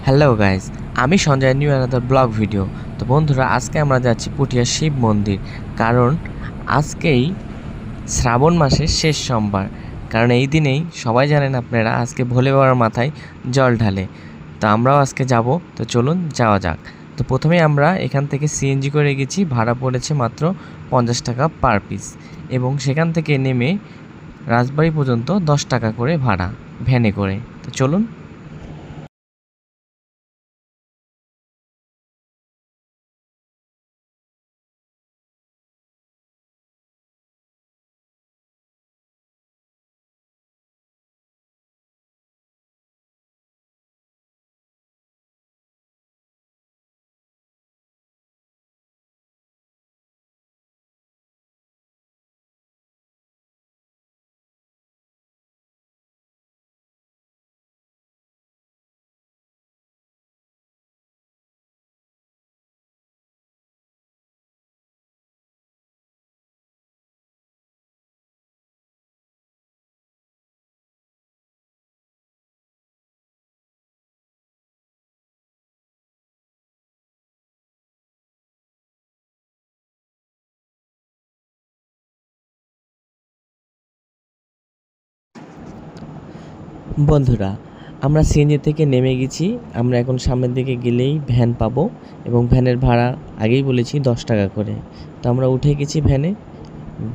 Hello guys, আমি Sanjay new another blog video. তো বন্ধুরা, আজকে আমরা যাচ্ছি পুঠিয়া শিব মন্দির। কারণ আজকেই শ্রাবণ মাসের শেষ সোমবার। কারণ এই দিনেই সবাই জানেন আপনারা আজকে ভোলে বাবার মাথায় জল ঢালে। তো আমরাও আজকে যাব। তো চলুন যাওয়া যাক। তো প্রথমে আমরা এখান থেকে সিএনজি করে গেছি, ভাড়া পড়েছে মাত্র 50 টাকা পার পিস, এবং সেখান থেকে নেমে রাজবাড়ি পর্যন্ত 10 টাকা করে ভাড়া ভ্যানে করে। তো চলুন। বন্ধুরা, আমরা সিএনজি থেকে নেমে গেছি। আমরা এখন সামনের দিকে গেলেই ভ্যান পাবো, এবং ভ্যানের ভাড়া আগেই বলেছি 10 টাকা করে। তো আমরা উঠে গেছি ভ্যানে,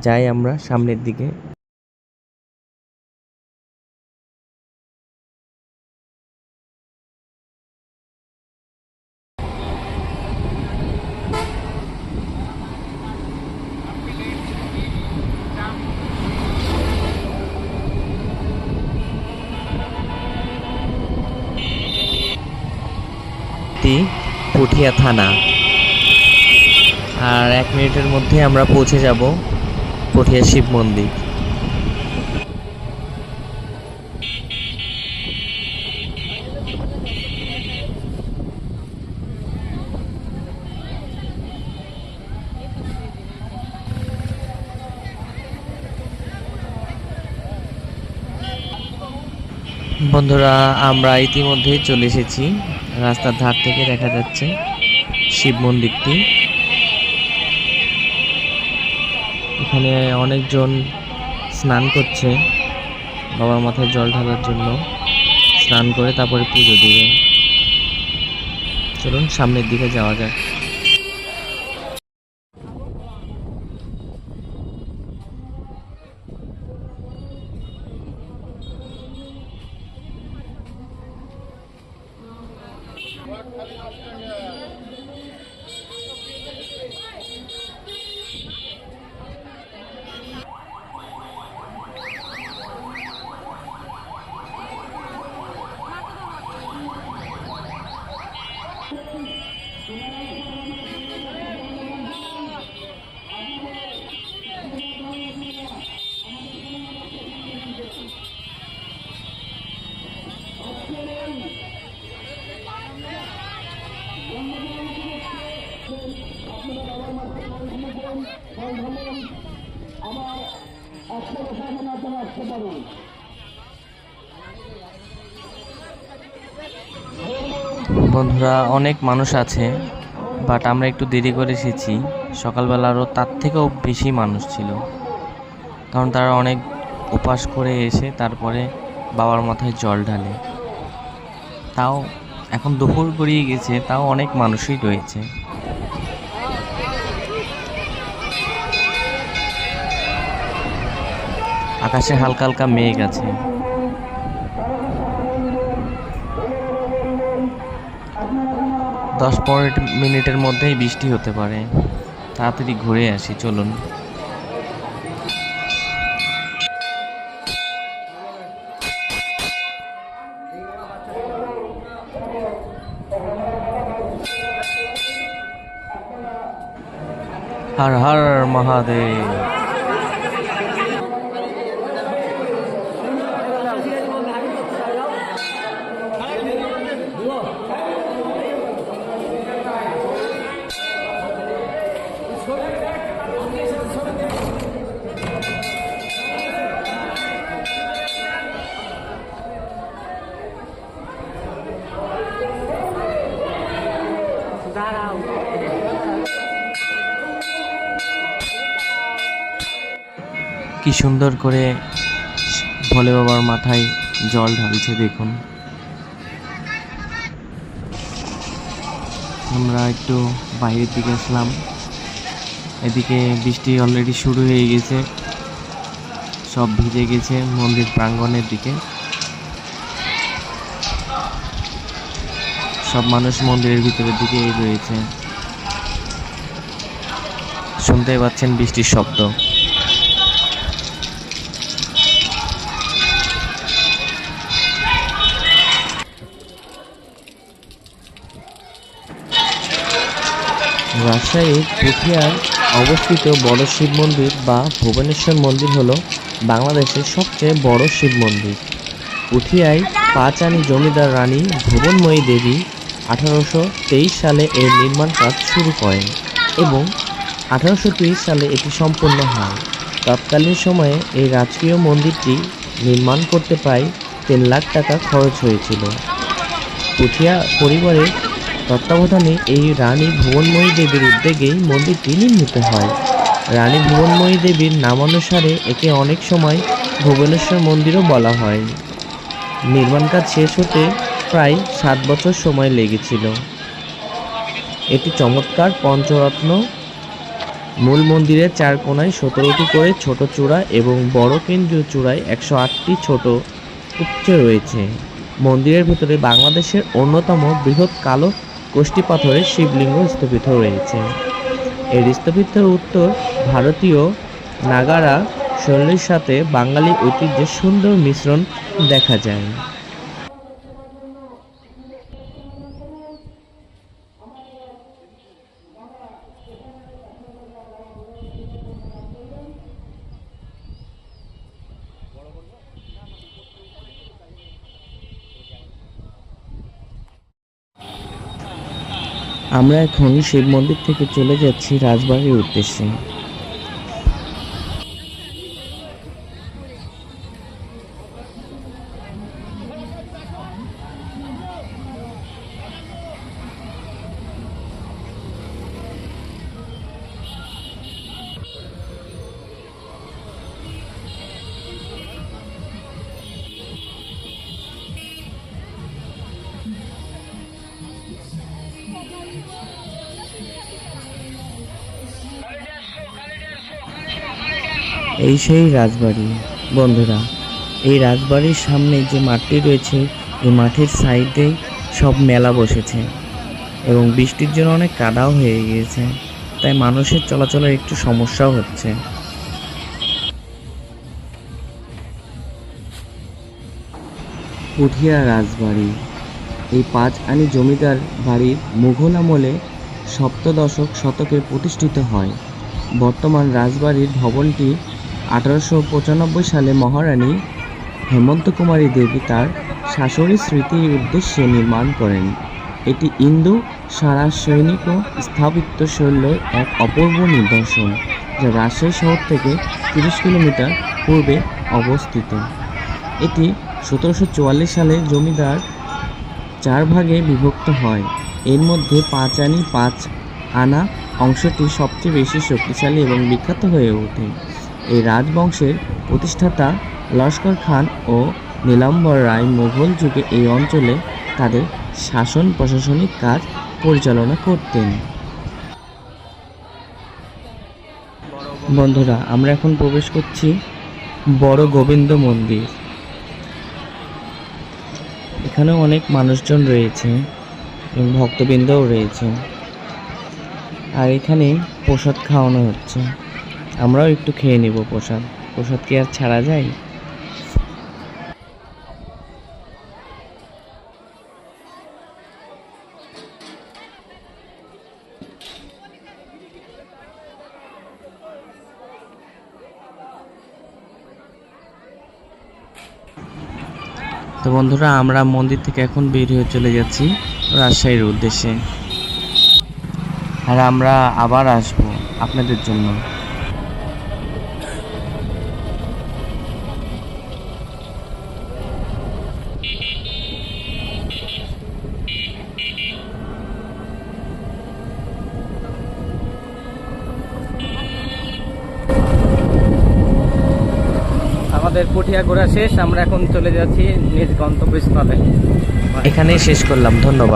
যাই আমরা সামনের দিকে। পুঠিয়া থানা, আর 1 মিনিটের মধ্যে আমরা পৌঁছে যাব পুঠিয়া শিব মন্দির। বন্ধুরা, আমরা ইতিমধ্যেই চলে এসেছি। রাস্তার ধার থেকে দেখা যাচ্ছে শিব মন্দিরটি। এখানে অনেকজন স্নান করছে বাবার মাথায় জল ঢালার জন্য। স্নান করে তারপরে পুজো দিবে। চলুন সামনের দিকে যাওয়া যাক। বন্ধুরা, অনেক মানুষ আছে, বাট আমরা একটু দেরি করে এসেছি। সকালবেলা আরও তার থেকেও বেশি মানুষ ছিল, কারণ তারা অনেক উপাস করে এসে তারপরে বাবার মাথায় জল ঢালে। তাও এখন দুপুর গড়িয়ে গেছে, তাও অনেক মানুষই রয়েছে। আকাশে হালকা হালকা মেঘ আছে। দশ 15 মিনিটের মধ্যেই বৃষ্টি হতে পারে। তাড়াতাড়ি ঘুরে আসি, চলুন। হর হর মহাদেব। কি সুন্দর করে ভোলে বাবার মাথায় জল ঢালছে দেখুন। আমরা একটু বাইরের দিকে আসলাম, এদিকে বৃষ্টি অলরেডি শুরু হয়ে গেছে, সব ভিজে গেছে মন্দির প্রাঙ্গণের দিকে। সব মানুষ মন্দিরের ভিতরের দিকে রয়েছে, শুনতে পাচ্ছেন বৃষ্টির শব্দ। রাজশাহীর পুঠিয়ায় অবস্থিত বড় শিব মন্দির বা ভুবনেশ্বর মন্দির হল বাংলাদেশের সবচেয়ে বড় শিব মন্দির। পুঠিয়ায় পাঁচআনি জমিদার রানী ভুবনময়ী দেবী 1823 সালে এর নির্মাণ কাজ শুরু করেন এবং 1830 সালে এটি সম্পন্ন হয়। তৎকালীন সময়ে এই রাজকীয় মন্দিরটি নির্মাণ করতে প্রায় 3 লাখ টাকা খরচ হয়েছিল। পুঠিয়া পরিবারের তত্ত্বাবধানে এই রানী ভুবনময়ী দেবীর উদ্যোগেই মন্দিরটি নির্মিত হয়। রানী ভুবনময়ী দেবীর নামানুসারে একে অনেক সময় ভুবনেশ্বর মন্দিরও বলা হয়। নির্মাণ কাজ শেষ হতে প্রায় 7 বছর সময় লেগেছিল। এটি চমৎকার পঞ্চরত্ন। মূল মন্দিরের 4 কোণায় 17টি করে ছোট চূড়া এবং বড় কেন্দ্রীয় চূড়ায় 108টি ছোট উচ্চ রয়েছে। মন্দিরের ভেতরে বাংলাদেশের অন্যতম বৃহৎ কালো কোষ্ঠী পাথরের শিবলিঙ্গ স্থাপিত রয়েছে। এর স্থাপিতের উত্তর ভারতীয় নাগারা শৈলীর সাথে বাঙালি ঐতিহ্যের সুন্দর মিশ্রণ দেখা যায়। আমরা এখন শিব মন্দির থেকে চলে যাচ্ছি রাজবাড়ির উদ্দেশ্যে। এই সেই রাজবাড়ি বন্ধুরা। এই রাজবাড়ির সামনে যে মাঠটি রয়েছে, এই মাঠের সাইডে সব মেলা বসেছে এবং বৃষ্টির জন্য অনেক কাদাও হয়ে গিয়েছে, তাই মানুষের চলাচলের একটু সমস্যাও হচ্ছে। পুঠিয়া রাজবাড়ি এই পাঁচআনি জমিদার বাড়ির মুঘল আমলে সপ্তদশ শতকে প্রতিষ্ঠিত হয়। বর্তমান রাজবাড়ির ভবনটি 1895 সালে মহারানী হেমন্ত কুমারী দেবী তার শাশুড়ির স্মৃতির উদ্দেশ্যে নির্মাণ করেন। এটি ইন্দো সারাসৈনিক স্থাপত্য শৈলীর এক অপূর্ব নিদর্শন, যা রাজশাহী শহর থেকে 30 কিলোমিটার পূর্বে অবস্থিত। এটি 1744 সালে জমিদার 4 ভাগে বিভক্ত হয়। এর মধ্যে পাঁচআনি 5 আনা অংশটি সবচেয়ে বেশি শক্তিশালী এবং বিখ্যাত হয়ে ওঠে। এই রাজবংশের প্রতিষ্ঠাতা লস্কর খান ও নীলাম্বর রায় মুঘল যুগে এই অঞ্চলে তাদের শাসন প্রশাসনিক কাজ পরিচালনা করতেন। বন্ধুরা, আমরা এখন প্রবেশ করছি বড় গোবিন্দ মন্দির। এখানেও অনেক মানুষজন রয়েছে এবং ভক্তবৃন্দও রয়েছে, আর এখানে প্রসাদ খাওয়ানো হচ্ছে। আমরাও একটু খেয়ে নেব প্রসাদ। প্রসাদ কি আর ছাড়া যায়? তো বন্ধুরা, আমরা মন্দির থেকে এখন বের হয়ে চলে যাচ্ছি রাজশাহীর উদ্দেশ্যে, আর আমরা আবার আসবো আপনাদের জন্য। আমাদের পুঠিয়া ঘোরা শেষ, আমরা এখন চলে যাচ্ছি নিজ গন্তব্যস্থলে। এখানেই শেষ করলাম, ধন্যবাদ।